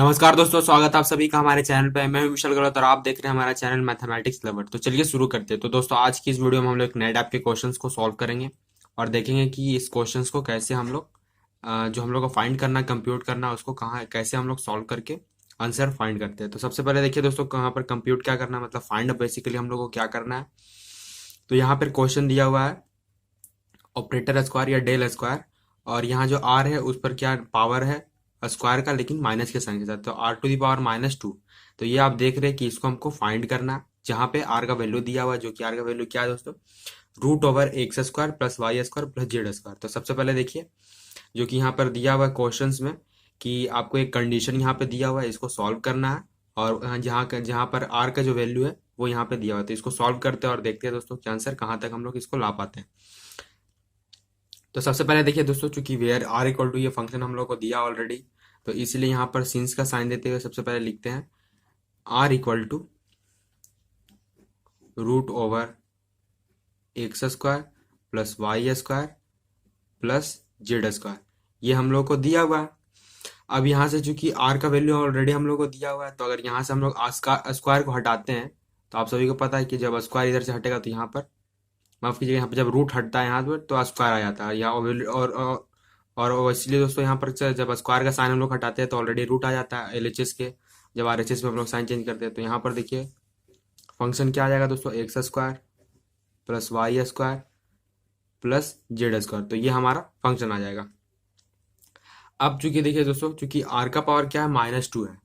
नमस्कार दोस्तों, स्वागत है आप सभी का हमारे चैनल पे। मैं हूं विशाल गलत और आप देख रहे हैं हमारा चैनल मैथमेटिक्स लवर। तो चलिए शुरू करते हैं। तो दोस्तों, आज की इस वीडियो में हम लोग नए टाइप के क्वेश्चंस को सॉल्व करेंगे और देखेंगे कि इस क्वेश्चंस को कैसे हम लोग जो हम लोग को फाइंड करना, कंप्यूट करना, उसको कहाँ कैसे हम लोग सॉल्व करके आंसर फाइंड करते हैं। तो सबसे पहले देखिए दोस्तों, कहाँ पर कंप्यूट क्या करना है, मतलब फाइंड बेसिकली हम लोग को क्या करना है। तो यहाँ पर क्वेश्चन दिया हुआ है ऑपरेटर स्क्वायर या डेल स्क्वायर, और यहाँ जो आर है उस पर क्या पावर है स्क्वायर का, लेकिन माइनस के साइन के साथ, तो आर टू दी पावर -2। तो ये आप देख रहे हैं कि इसको हमको फाइंड करना है, जहाँ पे आर का वैल्यू दिया हुआ है, जो कि आर का वैल्यू क्या है दोस्तों, √x² + y² + z²। तो सबसे पहले देखिए, जो कि यहाँ पर दिया हुआ है क्वेश्चन में, कि आपको एक कंडीशन यहाँ पे दिया हुआ है, इसको सॉल्व करना है। और जहाँ पर आर का जो वैल्यू है वो यहाँ पे दिया हुआ है, तो इसको सॉल्व करते हैं और देखते हैं दोस्तों कि आंसर कहाँ तक हम लोग इसको ला पाते हैं। तो सबसे पहले देखिए दोस्तों, चूंकि वेयर आर इक्वल टू ये फंक्शन हम लोग को दिया ऑलरेडी, तो इसलिए यहाँ पर सिंस का साइन देते हुए सबसे पहले लिखते हैं are equal to √x² + y² + z²। ये हम लोग को दिया हुआ है। अब यहाँ से चूंकि आर का वैल्यू ऑलरेडी हम लोग को दिया हुआ है, तो अगर यहाँ से हम लोग स्क्वायर को हटाते हैं, तो आप सभी को पता है कि जब स्क्वायर इधर से हटेगा तो यहाँ पर, माफ कीजिएगा, यहाँ पे जब रूट हटता है यहाँ पर तो स्क्वायर आ जाता है या और इसलिए दोस्तों यहाँ पर जब स्क्वायर का साइन हम लोग हटाते हैं तो ऑलरेडी रूट आ जाता है एलएचएस के। जब आरएचएस में हम लोग साइन चेंज करते हैं तो यहाँ पर देखिए फंक्शन क्या आ जाएगा दोस्तों, x² + y² + z²। तो ये हमारा फंक्शन आ जाएगा। अब चूंकि देखिए दोस्तों, चूंकि आर का पावर क्या है, -2 है,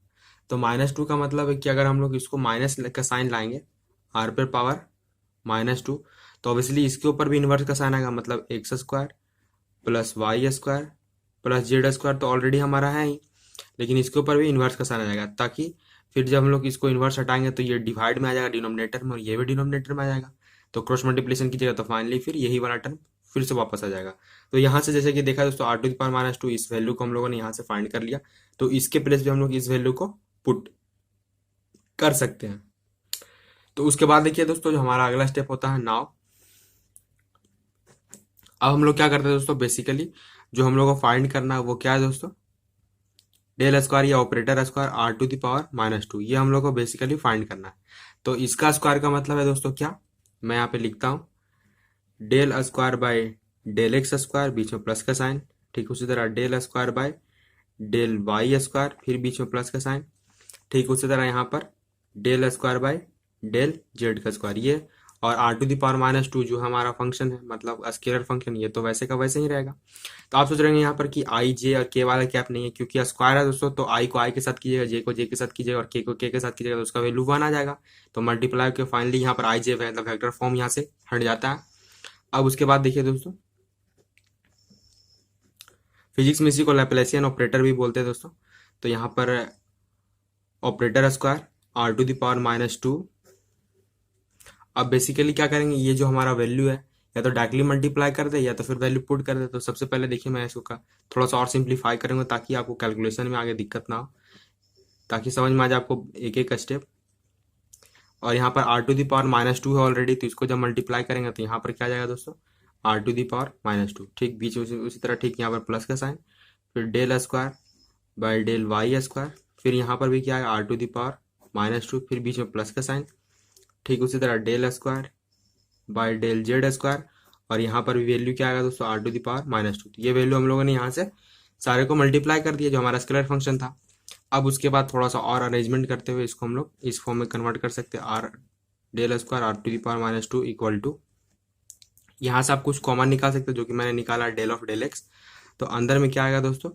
तो -2 का मतलब है कि अगर हम लोग इसको माइनस का साइन लाएंगे, आर पर पावर -2, तो ऑब्वियसली इसके ऊपर भी इन्वर्स का साइन आएगा, मतलब x² + y² + z²। तो ऑलरेडी हमारा है ही, लेकिन इसके ऊपर भी इन्वर्स का साइन आ जाएगा, ताकि फिर जब हम लोग इसको इन्वर्स हटाएंगे तो ये डिवाइड में आ जाएगा डिनोमिनेटर में, और ये भी डिनोमिनेटर में आ जाएगा। तो क्रॉस मल्टीप्लिकेशन कीजिएगा तो फाइनली फिर यही वाला टर्म फिर से वापस आ जाएगा। तो यहाँ से जैसे कि देखा दोस्तों, आर टू द पावर -2, इस वैल्यू को हम लोगों ने यहाँ से फाइंड कर लिया, तो इसके प्लेस पे हम लोग इस वैल्यू को पुट कर सकते हैं। तो उसके बाद देखिए दोस्तों, जो हमारा अगला स्टेप होता है नाउ, अब हम लोग क्या करते हैं दोस्तों, बेसिकली जो हम लोग को फाइंड करना है वो क्या है दोस्तों, डेल स्क्वायर या operator square r to the power -2, ये हम लोग को बेसिकली फाइंड करना है। तो इसका स्क्वायर का मतलब है दोस्तों क्या, मैं यहाँ पे लिखता हूँ del square by del x², बीच में प्लस का साइन, ठीक उसी तरह del square by del y², फिर बीच में प्लस का साइन, ठीक उसी तरह यहाँ पर del square by del z²। ये और आर टू द पावर -2 जो हमारा फंक्शन है, मतलब स्केलर फंक्शन, ये तो वैसे का वैसे ही रहेगा। तो आप सोच रहे हैं यहाँ पर कि आई जे और के वाला कैप नहीं है, क्योंकि स्क्वायर है दोस्तों, तो आई को आई के साथ कीजिएगा, जे को जे के साथ कीजिएगा और के को के के साथ कीजिएगा, तो उसका वैल्यू 1 आ जाएगा। तो मल्टीप्लाई के फाइनली यहाँ पर आई जे मतलब वेक्टर फॉर्म यहाँ से हट जाता है। अब उसके बाद देखिए दोस्तों, फिजिक्स में इसी को लैप्लासियन ऑपरेटर भी बोलते हैं दोस्तों। तो यहाँ पर operator square r to the power -2। अब बेसिकली क्या करेंगे, ये जो हमारा वैल्यू है, या तो डायरेक्टली मल्टीप्लाई कर दे या तो फिर वैल्यू पुट कर दे। तो सबसे पहले देखिए, मैं इसको थोड़ा सा और सिंप्लीफाई करूंगा ताकि आपको कैलकुलेशन में आगे दिक्कत ना हो, ताकि समझ में आ जाए आपको एक एक स्टेप। और यहाँ पर आर टू द पावर -2 है ऑलरेडी, तो इसको जब मल्टीप्लाई करेंगे तो यहाँ पर क्या आ जाएगा दोस्तों, आर टू द पावर -2, ठीक बीच में उसी तरह, ठीक यहाँ पर प्लस का साइन, फिर del square by del y², फिर यहाँ पर भी क्या है, आर टू द पावर -2, फिर बीच में प्लस का साइन, ठीक उसी तरह del square by del z², और यहाँ पर भी वैल्यू क्या आएगा दोस्तों, आर टू द पावर -2। तो ये वैल्यू हम लोगों ने यहाँ से सारे को मल्टीप्लाई कर दिया, जो हमारा स्केलर फंक्शन था। अब उसके बाद थोड़ा सा और अरेंजमेंट करते हुए इसको हम लोग इस फॉर्म में कन्वर्ट कर सकते हैं, r del square r to the power -2 equal to, यहाँ से आप कुछ कॉमन निकाल सकते हो, जो कि मैंने निकाला डेल ऑफ डेल एक्स। तो अंदर में क्या आएगा दोस्तों,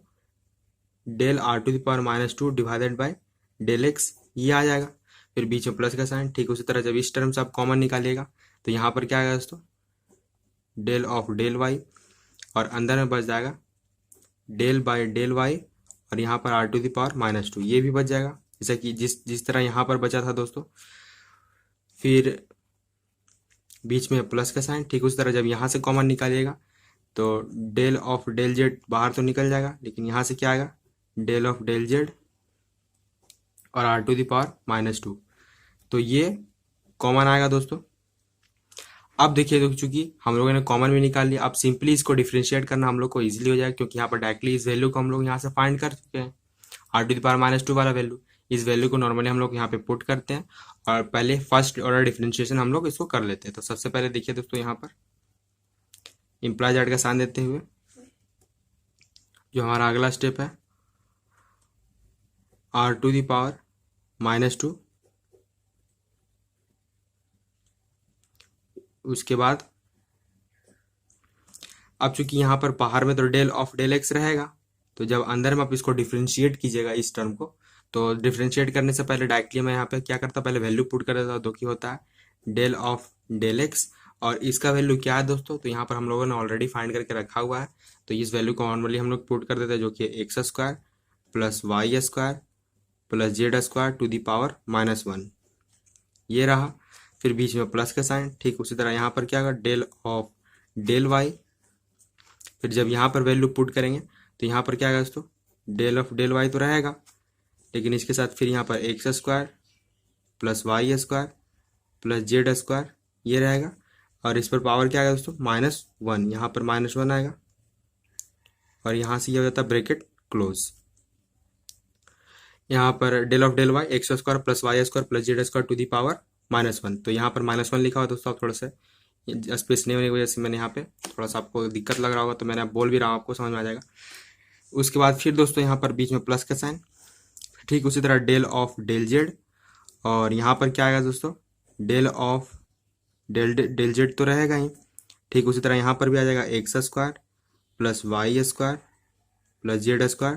del r to the power -2 divided by del x, ये आ जाएगा। फिर बीच में प्लस का साइन, ठीक उसी तरह जब इस टर्म से आप कॉमन निकालिएगा तो यहाँ पर क्या आएगा दोस्तों, डेल ऑफ डेल वाई, और अंदर में बच जाएगा डेल बाय डेल वाई, और यहाँ पर आर टू द पावर -2, ये भी बच जाएगा, जैसे कि जिस तरह यहाँ पर बचा था दोस्तों। फिर बीच में प्लस का साइन, ठीक उसी तरह जब यहाँ से कॉमन निकालिएगा तो डेल ऑफ डेल जेड बाहर तो निकल जाएगा, लेकिन यहाँ से क्या आएगा, डेल ऑफ डेल जेड और आर टू द पावर -2, तो ये कॉमन आएगा दोस्तों। अब देखिए दोस्तों, चूंकि हम लोगों ने कॉमन भी निकाल लिया, अब सिंपली इसको डिफ्रेंशिएट करना हम लोग को इजीली हो जाएगा, क्योंकि यहाँ पर डायरेक्टली इस वैल्यू को हम लोग यहाँ से फाइंड कर चुके हैं। r⁻² वाला वैल्यू, इस वैल्यू को नॉर्मली हम लोग यहाँ पे पुट करते हैं और पहले फर्स्ट ऑर्डर डिफरेंशिएशन हम लोग इसको कर लेते हैं। तो सबसे पहले देखिए दोस्तों, यहाँ पर इम्प्लाइज ऐड का साइन देते हुए जो हमारा अगला स्टेप है r⁻², उसके बाद अब चूंकि यहाँ पर बाहर में तो डेल ऑफ डेल एक्स रहेगा, तो जब अंदर में आप इसको डिफ्रेंशिएट कीजिएगा इस टर्म को, तो डिफ्रेंशिएट करने से पहले डायरेक्टली मैं यहाँ पे क्या करता, पहले वैल्यू पुट कर देता, जो कि होता है डेल ऑफ डेल एक्स, और इसका वैल्यू क्या है दोस्तों, तो यहाँ पर हम लोगों ने ऑलरेडी फाइंड करके रखा हुआ है, तो इस वैल्यू को नॉर्मली हम लोग पुट कर देते हैं, जो कि x² + y² + z² ⁻1 ये रहा। फिर बीच में प्लस का साइन, ठीक उसी तरह यहाँ पर क्या होगा, डेल ऑफ डेल वाई, फिर जब यहाँ पर वैल्यू पुट करेंगे तो यहाँ पर क्या आएगा दोस्तों, डेल ऑफ डेल वाई तो रहेगा, लेकिन इसके साथ फिर यहाँ पर x² + y² + z² ये रहेगा, और इस पर पावर क्या आएगा दोस्तों, -1, यहाँ पर -1 आएगा, और यहाँ से ये हो जाता है ब्रैकेट क्लोज। यहाँ पर del of del Y x² + y² + z² ⁻1, तो यहाँ पर -1 लिखा हुआ दोस्तों। आप थोड़ा सा स्पेस नहीं होने की वजह से मैंने यहाँ पे थोड़ा सा आपको दिक्कत लग रहा होगा, तो मैंने बोल भी रहा हूँ, आपको समझ में आ जाएगा। उसके बाद फिर दोस्तों यहाँ पर बीच में प्लस का साइन, ठीक उसी तरह डेल ऑफ डेल जेड, और यहाँ पर क्या आएगा दोस्तों, डेल ऑफ डेल जेड तो रहेगा ही, ठीक उसी तरह यहाँ पर भी आ जाएगा x² + y² + z²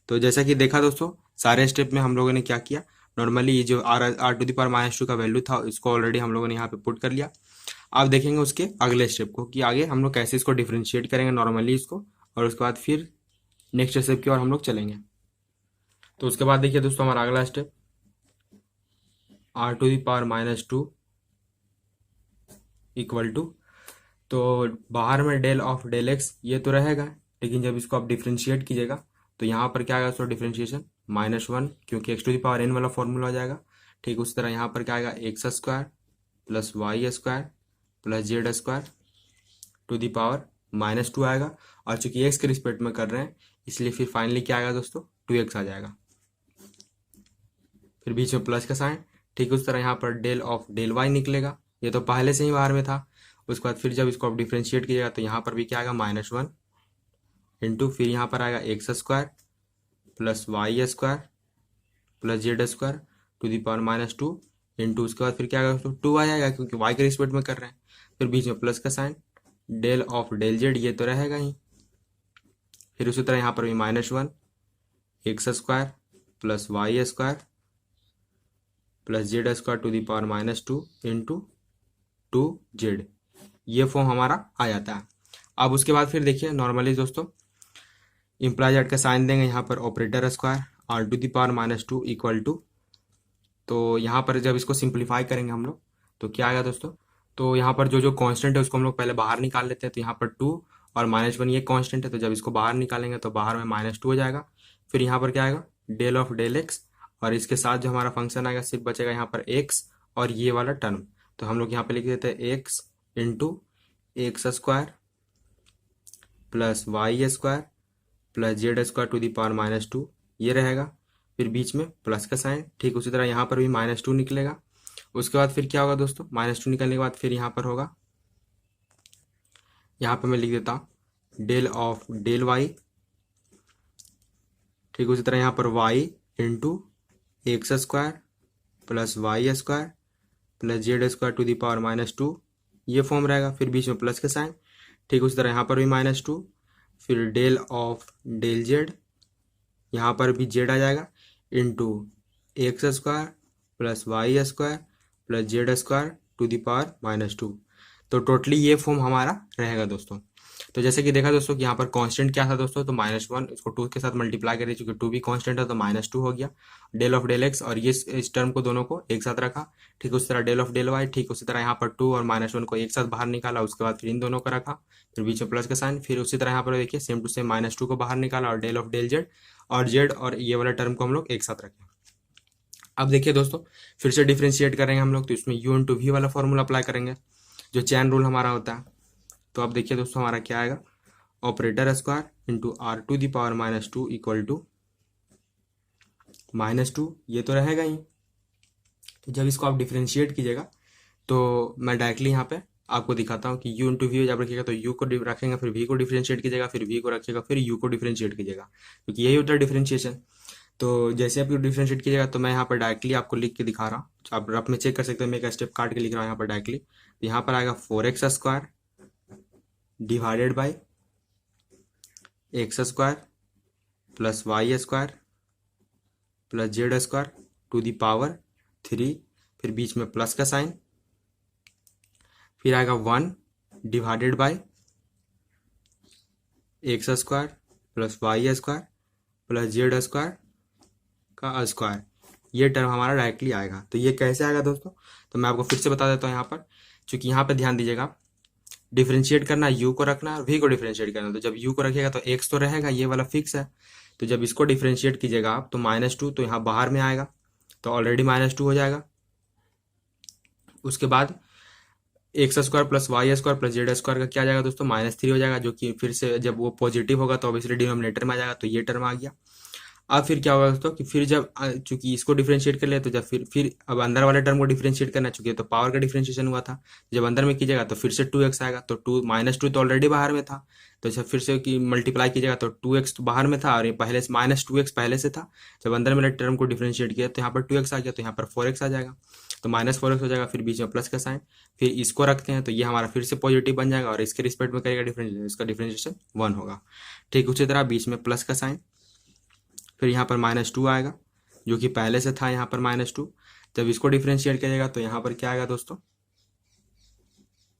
तो जैसा कि देखा दोस्तों, सारे स्टेप में हम लोगों ने क्या किया, नॉर्मली ये जो r⁻² का वैल्यू था इसको ऑलरेडी हम लोगों ने यहाँ पे पुट कर लिया। अब देखेंगे उसके अगले स्टेप को कि आगे हम लोग कैसे इसको डिफ्रेंशिएट करेंगे नॉर्मली इसको, और उसके बाद फिर नेक्स्ट स्टेप की ओर हम लोग चलेंगे। तो उसके बाद देखिए दोस्तों, हमारा अगला स्टेप r⁻² = तो बाहर में डेल ऑफ डेल एक्स ये तो रहेगा, लेकिन जब इसको आप डिफ्रेंशिएट कीजिएगा तो यहाँ पर क्या आएगा दोस्तों, डिफ्रेंशिएशन -1, क्योंकि x⁴n वाला फॉर्मूला हो जाएगा। ठीक उसी तरह यहाँ पर क्या आएगा, x² + y² + z² -2 आएगा, और चूंकि x के रिस्पेक्ट में कर रहे हैं इसलिए फिर फाइनली क्या आएगा दोस्तों, 2x आ जाएगा। फिर बीच में प्लस का साइन, ठीक उस तरह यहाँ पर डेल ऑफ डेल वाई निकलेगा, ये तो पहले से ही बाहर में था। उसके बाद फिर जब इसको आप डिफ्रेंशिएट कीजिएगा तो यहाँ पर भी क्या आएगा, -1 इंटू फिर यहाँ पर आएगा x² + y² + z² इंटू उसके बाद फिर क्या आएगा दोस्तों, 2 आ जाएगा, क्योंकि y के रिस्पेक्ट में कर रहे हैं। फिर बीच में प्लस का sign, del of del z ये तो रहेगा ही, फिर उसी तरह यहाँ पर भी -1 x² + y² + z² into 2z, ये फॉर्म हमारा आ जाता है। अब उसके बाद फिर देखिए नॉर्मली दोस्तों, इम्प्लाइज ऐड का साइन देंगे यहाँ पर ऑपरेटर स्क्वायर r⁻² = तो यहाँ पर जब इसको सिंप्लीफाई करेंगे हम लोग तो क्या आएगा दोस्तों, तो यहाँ पर जो जो कांस्टेंट है उसको हम लोग पहले बाहर निकाल लेते हैं। तो यहाँ पर 2 और -1 ये कांस्टेंट है, तो जब इसको बाहर निकालेंगे तो बाहर में -2 हो जाएगा। फिर यहाँ पर क्या आएगा, डेल ऑफ डेल एक्स, और इसके साथ जो हमारा फंक्शन आएगा सिर्फ बचेगा यहाँ पर x और ये वाला टर्म, तो हम लोग यहाँ पे लिख देते हैं x into x² + y² + z² ये रहेगा। फिर बीच में प्लस का साइन, ठीक उसी तरह यहाँ पर भी -2 निकलेगा। उसके बाद फिर क्या होगा दोस्तों, -2 निकलने के बाद फिर यहाँ पर होगा, यहाँ पर मैं लिख देता हूँ डेल ऑफ डेल वाई, ठीक उसी तरह यहाँ पर y into x² + y² + z² ये फॉर्म रहेगा। फिर बीच में प्लस का साइन, ठीक उसी तरह यहाँ पर भी -2, फिर डेल ऑफ डेल जेड, यहाँ पर भी जेड आ जाएगा, इंटू x² + y² + z² तो टोटली ये फॉर्म हमारा रहेगा दोस्तों। तो जैसे कि देखा दोस्तों कि यहाँ पर कांस्टेंट क्या था दोस्तों, तो -1 इसको 2 के साथ मल्टीप्लाई करें, चूंकि 2 भी कांस्टेंट है तो -2 हो गया। डेल ऑफ डेल एक्स और ये इस टर्म को दोनों को एक साथ रखा, ठीक उसी तरह डेल ऑफ डेल वाई, ठीक उसी तरह यहाँ पर 2 और -1 को एक साथ बाहर निकाला, उसके बाद फिर इन दोनों को रखा, फिर बीच में प्लस का साइन, फिर उसी तरह यहाँ पर देखिए सेम टू सेम -2 को बाहर निकाला और डेल ऑफ डेल जेड और ये वाला टर्म को हम लोग एक साथ रखें। अब देखिए दोस्तों, फिर से डिफ्रेंशिएट करेंगे हम लोग, तो इसमें u इंटू वी वाला फॉर्मूला अप्लाई करेंगे जो चैन रूल हमारा होता है। तो अब देखिए दोस्तों हमारा क्या आएगा, operator square into r to the power minus two equal to -2, ये तो रहेगा ही। तो जब इसको आप डिफ्रेंशिएट कीजिएगा तो मैं डायरेक्टली यहाँ पे आपको दिखाता हूँ कि u इंटू वी जब रखिएगा तो u को रखेंगे, फिर v को डिफ्रेंशिएट कीजिएगा, फिर v को रखिएगा, फिर u को डिफ्रेंशिएट कीजिएगा, क्योंकि यही होता है डिफ्रेंशिएशन। तो जैसे आप डिफ्रेंशिएट कीजिएगा तो मैं यहाँ पर डायरेक्टली आपको लिख के दिखा रहा हूँ, तो आप रफ में चेक कर सकते हैं, मैं एक स्टेप काट के लिख रहा हूँ यहाँ पर डायरेक्टली। तो यहाँ पर आएगा 4x square divided by x square plus y square plus z square to the power 3, फिर बीच में प्लस का साइन, फिर आएगा 1 divided by x square plus y square plus z square का स्क्वायर। ये टर्म हमारा डायरेक्टली आएगा। तो ये कैसे आएगा दोस्तों, तो मैं आपको फिर से बता देता हूँ यहाँ पर, चूंकि यहाँ पर ध्यान दीजिएगा, डिफ्रेंशिएट करना u को रखना और v को डिफ्रेंशिएट करना। तो जब u को रखिएगा तो x तो रहेगा, ये वाला फिक्स है। तो जब इसको डिफ्रेंशिएट कीजिएगा आप तो -2, तो यहाँ बाहर में आएगा, तो ऑलरेडी -2 हो जाएगा। उसके बाद x square plus y square plus z square का क्या आ जाएगा दोस्तों, -3 हो जाएगा, जो कि फिर से जब वो पॉजिटिव होगा तो ऑब्वियसली डिनोमिनेटर में आ जाएगा। तो ये टर्म आ गया। अब फिर क्या होगा दोस्तों कि फिर जब चूंकि इसको डिफरेंशिएट कर लिया तो जब फिर अब अंदर वाले टर्म को डिफरेंशिएट करना, चूंकि तो पावर का डिफरेंशिएशन हुआ था, जब अंदर में कीजिएगा तो फिर से 2x आएगा। तो -2 तो ऑलरेडी बाहर में था, तो जब फिर से कि मल्टीप्लाई कीजिएगा तो 2x तो बाहर में था और ये पहले से -2x पहले से था। जब अंदर वाले टर्म को डिफरेंशिएट किया तो यहाँ पर 2x आ गया, तो यहाँ पर 4x आ जाएगा, तो -4x हो जाएगा, फिर बीच में प्लस का साइन, फिर इसको रखते हैं तो ये हमारा फिर से पॉजिटिव बन जाएगा और इसके रिस्पेक्ट में करेगा डिफरेंशिएशन, इसका डिफरेंशिएशन 1 होगा। ठीक उसी तरह बीच में प्लस का साइन, फिर यहाँ पर -2 आएगा, जो कि पहले से था यहाँ पर -2। जब इसको डिफरेंशिएट करिएगा तो यहाँ पर क्या आएगा दोस्तों,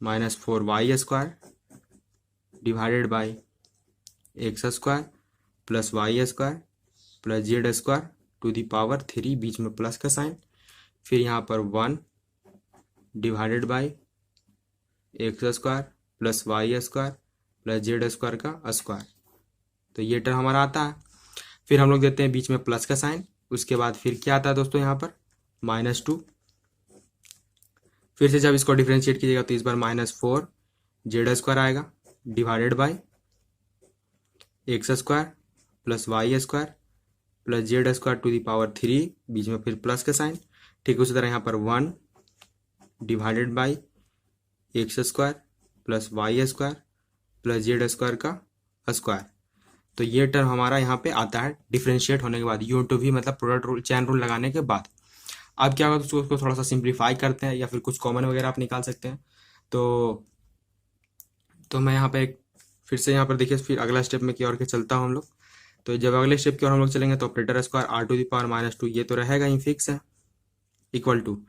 -4y square divided by x square plus y square plus z square to the power 3, बीच में प्लस का साइन, फिर यहाँ पर 1 divided by x square plus y square plus z square का स्क्वायर। तो ये टर्म हमारा आता है। फिर हम लोग देते हैं बीच में प्लस का साइन, उसके बाद फिर क्या आता है दोस्तों यहाँ पर -2। फिर से जब इसको डिफरेंशिएट कीजिएगा तो इस बार -4 जेड स्क्वायर आएगा divided by x square plus y square plus z square to the power 3, बीच में फिर प्लस का साइन। ठीक उसी तरह यहाँ पर 1 divided by x square plus y square plus z square का स्क्वायर। तो ये टर्म हमारा यहाँ पे आता है डिफरेंशिएट होने के बाद, u टू वी मतलब प्रोडक्ट रूल चैन रूल लगाने के बाद। अब क्या होगा दोस्तों, उसको थोड़ा सा सिंप्लीफाई करते हैं या फिर कुछ कॉमन वगैरह आप निकाल सकते हैं। तो मैं यहाँ पे फिर से यहाँ पर देखिए, फिर अगला स्टेप में की ओर के चलता हूँ हम लोग। तो जब अगले स्टेप की ओर हम लोग चलेंगे तो operator square r to the power -2, ये तो रहेगा ही, फिक्स है, इक्वल टू।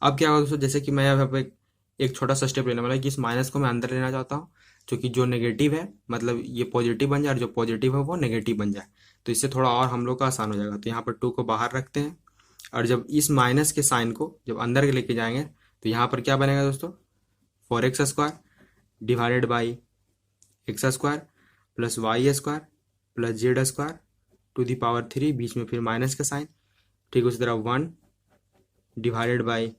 अब क्या होगा दोस्तों, जैसे कि मैं यहाँ पे एक छोटा सा स्टेप लेने वाला है कि इस माइनस को मैं अंदर लेना चाहता हूँ, क्योंकि जो नेगेटिव है मतलब ये पॉजिटिव बन जाए और जो पॉजिटिव है वो नेगेटिव बन जाए, तो इससे थोड़ा और हम लोग का आसान हो जाएगा। तो यहाँ पर 2 को बाहर रखते हैं और जब इस माइनस के साइन को जब अंदर लेके जाएंगे तो यहाँ पर क्या बनेगा दोस्तों, 4x square divided by x square plus y square plus z square to the power 3, बीच में फिर माइनस का साइन। ठीक उसी तरह 1 divided by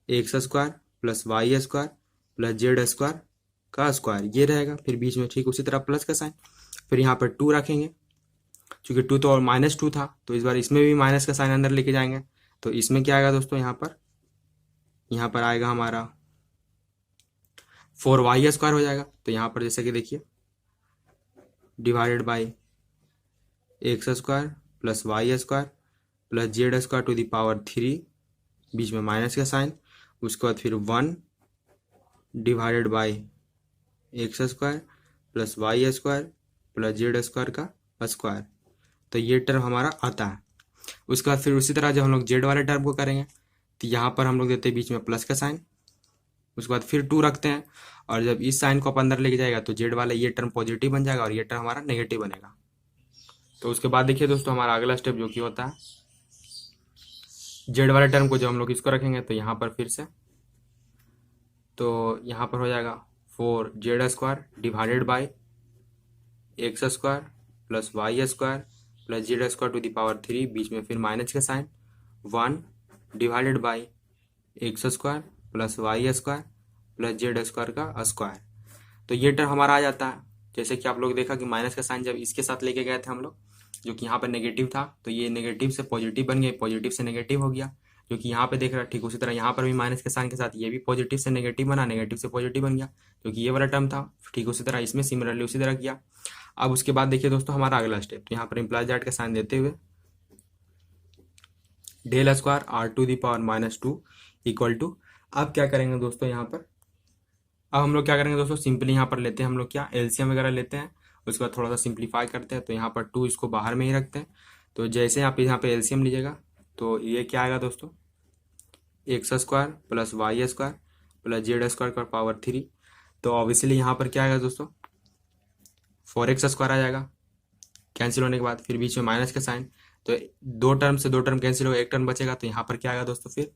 x square plus y square plus z square का स्क्वायर, ये रहेगा, फिर बीच में ठीक उसी तरह प्लस का साइन। फिर यहाँ पर 2 रखेंगे, चूंकि 2 तो और -2 था, तो इस बार इसमें भी माइनस का साइन अंदर लेके जाएंगे। तो इसमें क्या आएगा दोस्तों, यहाँ पर आएगा हमारा 4y स्क्वायर हो जाएगा। तो यहाँ पर जैसे कि देखिए divided by x square plus y square plus z square to the power 3, बीच में माइनस का साइन, उसके बाद फिर 1 divided by x square plus y square plus z square का स्क्वायर। तो ये टर्म हमारा आता है। उसके बाद फिर उसी तरह जब हम लोग जेड वाले टर्म को करेंगे तो यहाँ पर हम लोग देते हैं बीच में प्लस का साइन, उसके बाद फिर 2 रखते हैं और जब इस साइन को आप अंदर लेके जाएगा तो जेड वाला ये टर्म पॉजिटिव बन जाएगा और ये टर्म हमारा नेगेटिव बनेगा। तो उसके बाद देखिए दोस्तों हमारा अगला स्टेप जो कि होता है, जेड वाले टर्म को जब हम लोग इसको रखेंगे तो यहाँ पर फिर से तो यहाँ पर हो जाएगा 4 z square divided by x square plus y square plus z square to the power 3, बीच में फिर माइनस का sign, 1 divided by x square plus y square plus z square का स्क्वायर। तो ये टर्म हमारा आ जाता है। जैसे कि आप लोग देखा कि माइनस का साइन जब इसके साथ लेके गए थे हम लोग, जो कि यहाँ पर नेगेटिव था, तो ये नेगेटिव से पॉजिटिव बन गया, पॉजिटिव से नेगेटिव हो गया, जो कि यहाँ पे देख रहा है। ठीक उसी तरह यहाँ पर भी माइनस के साइन के साथ ये भी पॉजिटिव से नेगेटिव बना, नेगेटिव से पॉजिटिव बन गया, जो कि ये वाला टर्म था। ठीक उसी तरह इसमें सिमिलरली उसी तरह किया। अब उसके बाद देखिए दोस्तों हमारा अगला स्टेप, तो यहाँ पर इम्प्लाइज दैट का साइन देते हुए del square r to the power minus two equal to, अब क्या करेंगे दोस्तों यहाँ पर, अब हम लोग क्या करेंगे दोस्तों, सिंपली यहाँ पर लेते हैं हम लोग क्या एलसीएम वगैरह लेते हैं, उसके बाद थोड़ा सा सिंप्लीफाई करते हैं। तो यहाँ पर टू इसको बाहर में ही रखते हैं। तो जैसे यहाँ पे एलसीएम लीजिएगा तो ये क्या आएगा दोस्तों, x square plus y square plus z square का पावर 3। तो ऑब्वियसली यहाँ पर क्या आएगा दोस्तों, 4x स्क्वायर आ जाएगा कैंसिल होने के बाद, फिर बीच में माइनस का साइन, तो दो टर्म कैंसिल होगा, एक टर्म बचेगा। तो यहाँ पर क्या आएगा दोस्तों, फिर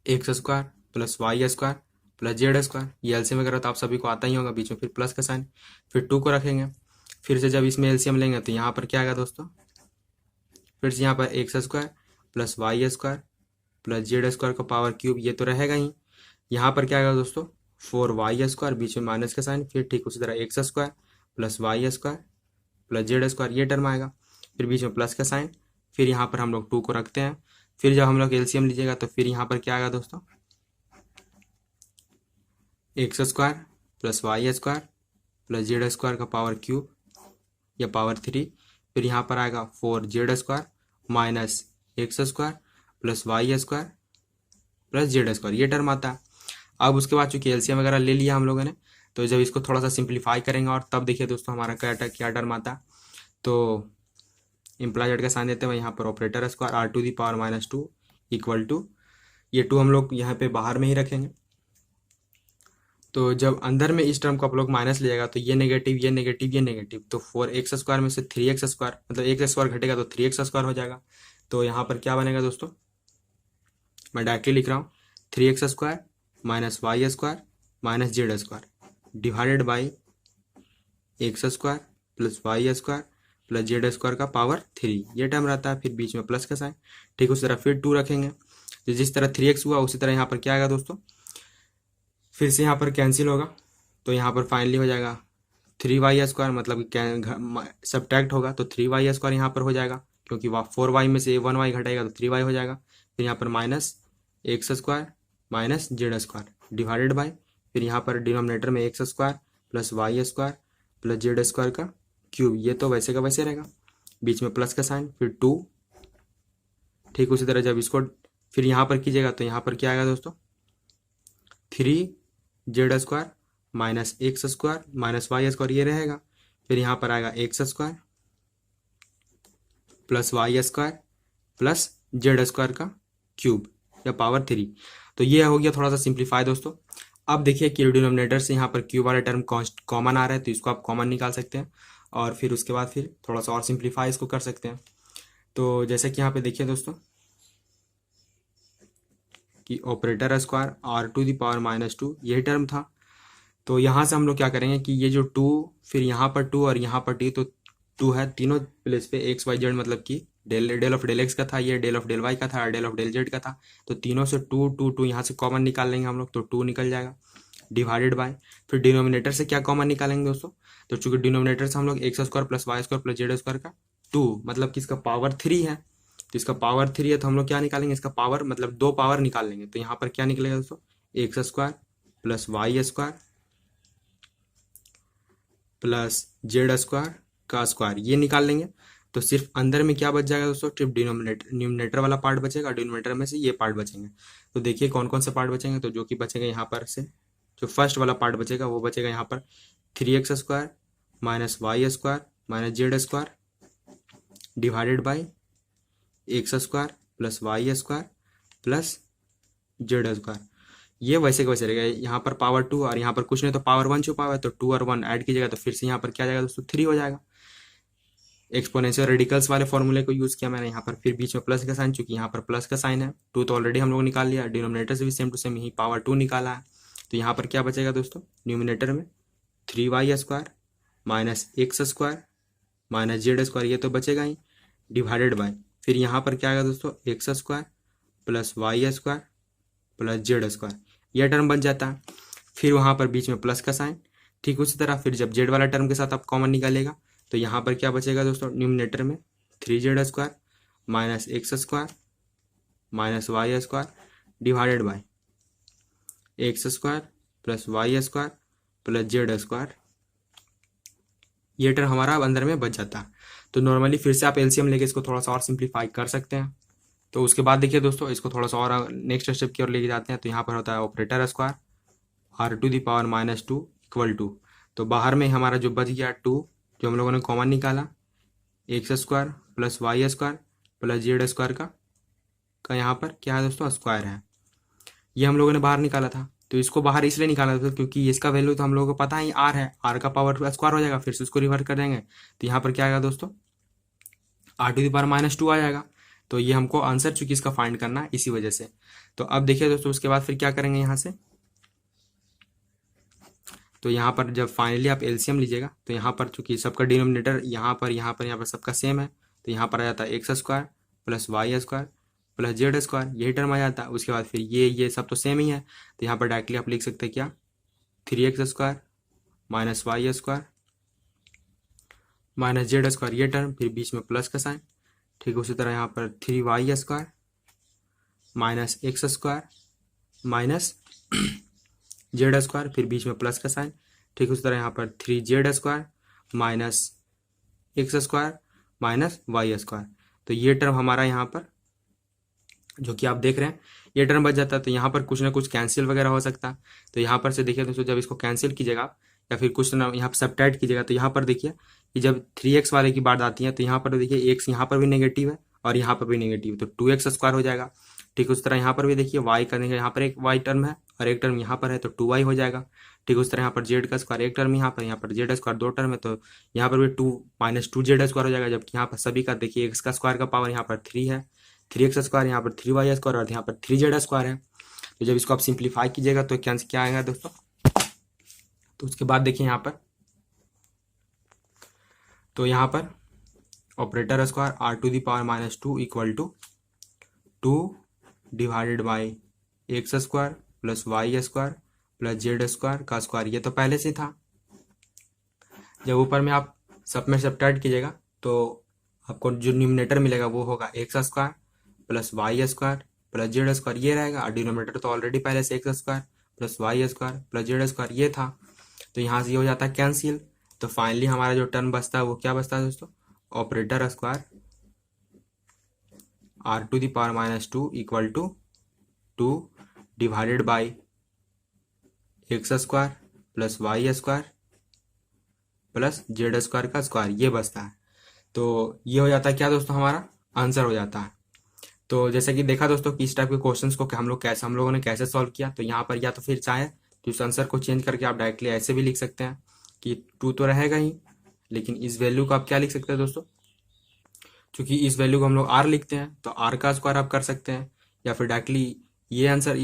x square plus y square plus z square, ये एलसीएम वगैरह तो आप सभी को आता ही होगा, बीच में फिर प्लस का साइन, फिर टू को रखेंगे। फिर से जब इसमें एलसीएम लेंगे तो यहाँ पर क्या आएगा दोस्तों, फिर से यहाँ पर x square plus y square plus z square का पावर क्यूब, ये तो रहेगा ही। यहाँ पर क्या आएगा दोस्तों, 4y स्क्वायर, बीच में माइनस का साइन, फिर ठीक उसी तरह x square plus y square plus z square, ये टर्म आएगा, फिर बीच में प्लस का साइन, फिर यहाँ पर हम लोग टू को रखते हैं। फिर जब हम लोग एलसीएम लीजिएगा तो फिर यहाँ पर क्या आएगा दोस्तों, x square plus y square plus z square का पावर क्यूब या पावर 3, फिर यहाँ पर आएगा 4z square minus x square plus y square plus z square, ये टर्म आता है। अब उसके बाद चूंकि एलसीएम वगैरह ले लिया हम लोगों ने, तो जब इसको थोड़ा सा सिंप्लीफाई करेंगे और तब देखिए दोस्तों हमारा क्या टर्म आता है। तो इम्प्लाइड का साइन देते हैं यहाँ पर operator square r to the power minus two equal to, ये टू हम लोग यहाँ पे बाहर में ही रखेंगे। तो जब अंदर में इस टर्म को आप लोग माइनस लीजिएगा तो ये नेगेटिव ये नेगेटिव ये नेगेटिव, तो 4x स्क्वायर में से 3x स्क्वायर, मतलब एक स्क्वायर घटेगा तो 3x स्क्वायर हो जाएगा। तो यहाँ पर क्या बनेगा दोस्तों, मैं डायरेक्टली लिख रहा हूँ 3x square minus y square minus z square divided by x square plus y square plus z square का पावर 3, ये टर्म रहता है, फिर बीच में प्लस का साइन। ठीक उसी तरह फिर टू रखेंगे, तो जिस तरह 3x हुआ उसी तरह यहाँ पर क्या आएगा दोस्तों, फिर से यहाँ पर कैंसिल होगा, तो यहाँ पर फाइनली हो जाएगा 3y स्क्वायर, मतलब सब्ट्रैक्ट होगा तो 3y स्क्वायर यहाँ पर हो जाएगा, क्योंकि 4y में से 1y घटेगा तो 3y हो जाएगा। फिर यहाँ पर minus x square minus z square divided by, फिर यहाँ पर डिनोमिनेटर में x square plus y square plus z square का क्यूब, ये तो वैसे का वैसे रहेगा, बीच में प्लस का साइन, फिर टू। ठीक उसी तरह जब इसको फिर यहाँ पर कीजिएगा तो यहाँ पर क्या आएगा दोस्तों, 3z square minus x square minus y square, ये रहेगा। फिर यहाँ पर आएगा x square plus y square plus z square का क्यूब या पावर 3। तो ये हो गया थोड़ा सा सिंप्लीफाई दोस्तों। अब देखिए कि डिनोमिनेटर से यहाँ पर क्यूब वाला टर्म कॉमन आ रहा है, तो इसको आप कॉमन निकाल सकते हैं और फिर उसके बाद फिर थोड़ा सा और सिंप्लीफाई इसको कर सकते हैं। तो जैसे कि यहाँ पे देखिए दोस्तों कि operator square r to the power minus two, यही टर्म था। तो यहाँ से हम लोग क्या करेंगे कि ये जो टू, फिर यहाँ पर टू और यहाँ पर टी, तो टू है तीनों प्लेस पे एक्स वाई जेड, मतलब कि डेल ऑफ डेल एक्स का था, ये डेल ऑफ डेल वाई का था, डेल ऑफ डेल जेड का था। तो तीनों से टू टू टू यहाँ से कॉमन निकाल लेंगे हम लोग, तो टू निकल जाएगा डिवाइडेड बाय, फिर डिनोमिनेटर से क्या कॉमन निकालेंगे दोस्तों, तो चूंकि डिनोमिनेटर से हम लोग x square plus y square plus z square का टू, मतलब कि इसका पावर 3 है, तो इसका पावर 3 है, तो हम लोग क्या निकालेंगे, इसका पावर मतलब दो पावर निकाल लेंगे। तो यहाँ पर क्या निकलेगा दोस्तों, x square plus y square plus z square का स्क्वायर, ये निकाल लेंगे। तो सिर्फ अंदर में क्या बच जाएगा दोस्तों, सिर्फ न्यूमिनेटर वाला पार्ट बचेगा, डिनोमिनेटर में से ये पार्ट बचेंगे। तो देखिए कौन कौन से पार्ट बचेंगे, तो जो कि बचेगा यहाँ पर से, जो फर्स्ट वाला पार्ट बचेगा वो बचेगा यहाँ पर 3x square minus y square minus z square divided by x square plus y square plus z square, ये वैसे का वैसे रहेगा। यहाँ पर पावर 2 और यहाँ पर कुछ नहीं, तो पावर 1 छुपा हुआ है, तो 2 और 1 ऐड कीजिएगा तो फिर से यहाँ पर क्या जाएगा दोस्तों, 3 हो जाएगा। एक्सपोनेंशियल रेडिकल्स वाले फॉर्मूले को यूज किया मैंने यहाँ पर, फिर बीच में प्लस का साइन, चूंकि यहाँ पर प्लस का साइन है, 2 तो ऑलरेडी हम लोग निकाल लिया, डिनोमिनेटर से भी सेम टू सेम यही पावर 2 निकाला है। तो यहाँ पर क्या बचेगा दोस्तों, न्यूमिनेटर में 3y square minus x square minus z square, ये तो बचेगा ही, डिवाइडेड बाय, फिर यहाँ पर क्या आएगा दोस्तों, x square plus y square plus z square, यह टर्म बन जाता है। फिर वहाँ पर बीच में प्लस का साइन, ठीक उसी तरह फिर जब जेड वाला टर्म के साथ आप कॉमन निकालेगा तो यहाँ पर क्या बचेगा दोस्तों, न्यूमिनेटर में 3z² minus x² minus y² divided by x² plus y² plus z²। ये टर्म हमारा अब अंदर में बच जाता है। तो नॉर्मली फिर से आप एलसीएम लेके इसको थोड़ा सा और सिंप्लीफाई कर सकते हैं। तो उसके बाद देखिए दोस्तों, इसको थोड़ा सा और नेक्स्ट स्टेप की ओर लेके जाते हैं। तो यहाँ पर होता है operator square r⁻⁻2 equal to, तो बाहर में हमारा जो बच गया 2 जो हम लोगों ने कॉमन निकाला, x² plus y² plus z² का यहाँ पर क्या है दोस्तों, स्क्वायर है। ये हम लोगों ने बाहर निकाला था। तो इसको बाहर इसलिए निकाला था क्योंकि इसका वैल्यू तो हम लोगों को पता ही r है, r का पावर स्क्वायर हो जाएगा, फिर से उसको रिवर्ट कर देंगे तो यहाँ पर क्या आएगा दोस्तों, r⁻⁻2 आ जाएगा। तो ये हमको आंसर चूंकि इसका फाइंड करना है इसी वजह से। तो अब देखिए दोस्तों, उसके बाद फिर क्या करेंगे यहाँ से, तो यहाँ पर जब फाइनली आप एलसीएम लीजिएगा तो यहाँ पर चूंकि सबका डिनोमिनेटर यहाँ पर सबका सेम है, तो यहाँ पर आ जाता है x² plus y² plus z², यही टर्म आ जाता है। उसके बाद फिर ये सब तो सेम ही है, तो यहाँ पर डायरेक्टली आप लिख सकते हैं क्या, 3x² minus y² minus z², ये टर्म, फिर बीच में प्लस का साइन। ठीक उसी तरह यहाँ पर 3y² minus x² minus z², फिर बीच में प्लस का साइन। ठीक उसी तरह यहाँ पर 3z² minus x² minus y²। तो ये टर्म हमारा यहाँ पर जो कि आप देख रहे हैं ये टर्म बच जाता है। तो यहाँ पर कुछ ना कुछ कैंसिल वगैरह हो सकता है। तो यहाँ पर से देखिए दोस्तों, जब इसको कैंसिल कीजिएगा या फिर कुछ ना यहाँ पर सब्ट्रैक्ट कीजिएगा तो यहाँ पर देखिए कि जब 3x वाले की बात आती है तो यहाँ पर देखिए x यहाँ पर भी नेगेटिव है और यहाँ पर भी नेगेटिव है, तो 2x² हो जाएगा। ठीक उस तरह यहाँ पर भी देखिए y का देखिए यहाँ पर एक y टर्म है और एक टर्म यहाँ पर है, तो 2y हो जाएगा। ठीक उस तरह यहाँ पर z का स्क्वायर एक टर्म यहाँ पर z² 2 टर्म है, तो यहाँ पर भी 2 माइनस 2z² हो जाएगा। जबकि यहाँ पर सभी का देखिए x का स्क्वायर का पावर यहाँ पर 3 है, 3x², यहाँ पर 3y² और यहाँ पर 3z² है। तो जब इसको आप सिंप्लीफाई कीजिएगा तो क्या आएगा दोस्तों, तो उसके बाद देखिए यहाँ पर, तो यहाँ पर operator square r⁻⁻2 equal to 2 divided by x² plus y² plus z² का स्क्वायर। ये तो पहले से था। जब ऊपर में आप सब में सब्ट्रैक्ट कीजिएगा तो आपको जो न्यूमिनेटर मिलेगा वो होगा x² plus y² plus z², ये रहेगा। और डिनोमिनेटर तो ऑलरेडी पहले से x² plus y² plus z² ये था, तो यहाँ से ये हो जाता है कैंसिल। तो फाइनली हमारा जो टर्म बचता है वो क्या बचता है दोस्तों, operator square r⁻⁻2 equal to 2 divided by x² plus y² plus z² का स्क्वायर, ये बचता है। तो ये हो जाता है क्या दोस्तों, हमारा आंसर हो जाता है। तो जैसे कि देखा दोस्तों कि इस टाइप के क्वेश्चंस को हम लोगों ने कैसे सॉल्व किया। तो यहाँ पर या तो फिर चाहे तो इस आंसर को चेंज करके आप डायरेक्टली ऐसे भी लिख सकते हैं कि 2 तो रहेगा ही, लेकिन इस वैल्यू को आप क्या लिख सकते हैं दोस्तों, क्योंकि इस वैल्यू को हम लोग r लिखते हैं तो r का स्क्वायर आप कर सकते हैं, या फिर डायरेक्टली ये आंसर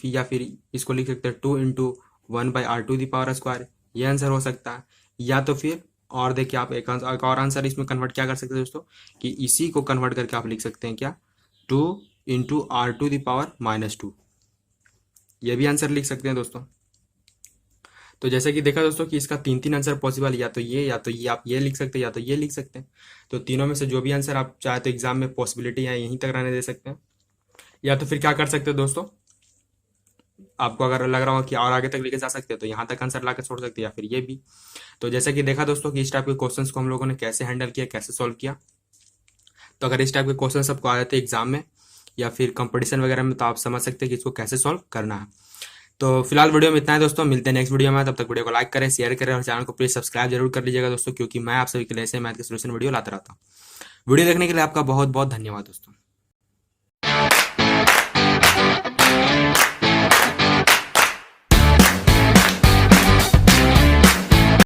या फिर इसको लिख सकते हैं 2 इंटू 1/r², ये आंसर हो सकता है। या तो फिर और देखिए आप एक और आंसर इसमें कन्वर्ट क्या कर सकते हैं दोस्तों, कि इसी को कन्वर्ट करके आप लिख सकते हैं क्या, 2 इंटू r⁻², ये भी आंसर लिख सकते हैं दोस्तों। तो जैसे कि देखा दोस्तों कि इसका 3 आंसर पॉसिबल, या तो ये आप ये लिख सकते हैं या तो ये लिख सकते हैं। तो तीनों में से जो भी आंसर आप चाहे तो एग्जाम में पॉसिबिलिटी है यहीं तक रहने दे सकते हैं। या तो फिर क्या कर सकते हैं दोस्तों, आपको अगर लग रहा हो कि और आगे तक लेके जा सकते हैं तो यहाँ तक आंसर ला छोड़ सकते हैं, या फिर ये भी। तो जैसे कि देखा दोस्तों कि इस टाइप के क्वेश्चंस को हम लोगों ने कैसे हैंडल किया, कैसे सॉल्व किया। तो अगर इस टाइप के क्वेश्चन आपको आ जाते हैं एग्जाम में या फिर कंपटीशन वगैरह में, तो आप समझ सकते हैं कि इसको कैसे सॉल्व करना है। तो फिलहाल वीडियो में इतना है दोस्तों, मिलते हैं नेक्स्ट वीडियो में। तब तक वीडियो को लाइक करें, शेयर करें और चैनल को प्लीज सब्सक्राइब जरूर कर लीजिएगा दोस्तों, क्योंकि मैं आप सभी के लिए ऐसे मैथ के सोल्यूशन वीडियो लाता रहता हूँ। वीडियो देखने के लिए आपका बहुत बहुत धन्यवाद दोस्तों।